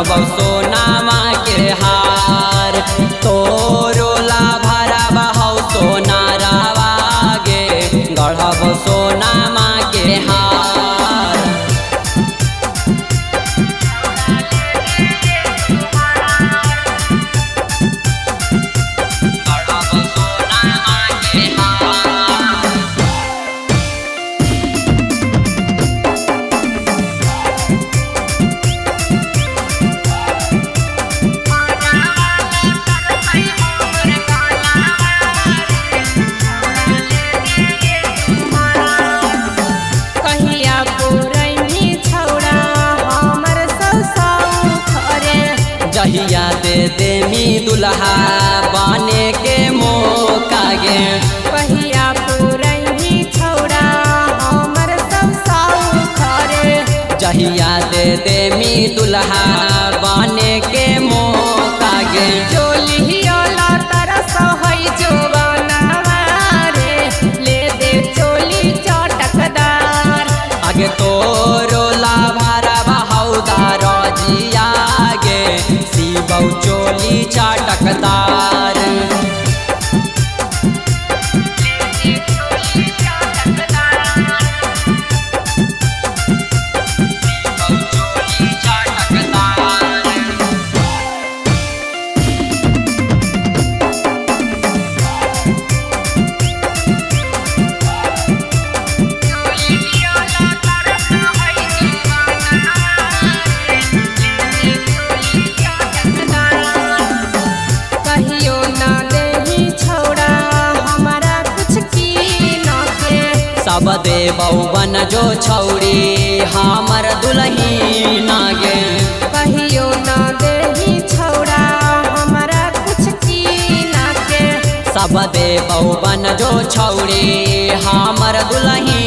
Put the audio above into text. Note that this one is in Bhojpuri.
गढ़ब सोनामा के हार तोरो ला भरब हौ सोना रावागे गढ़ब सोनामा के हार। जहिया दे देमी दुल्हा बने के मौका गे पहिया पुरही छौड़ा हमर सब साउख रे। जहिया दे देमी दुल्हा बने के मौका गे चोलियोला तरस होई जोवनवा रे ले दे चोली चटकदार आगे तोरो ला भरब हौदार जिया गे शिवौ चोली चटकदार। सब देबौ बन जो छौड़ी हमर दुल्ही नागे कहियो ना देही छौड़ा हमरा कुछ कीना के। सब देबौ बन जो छौड़ी हमर दुल्ही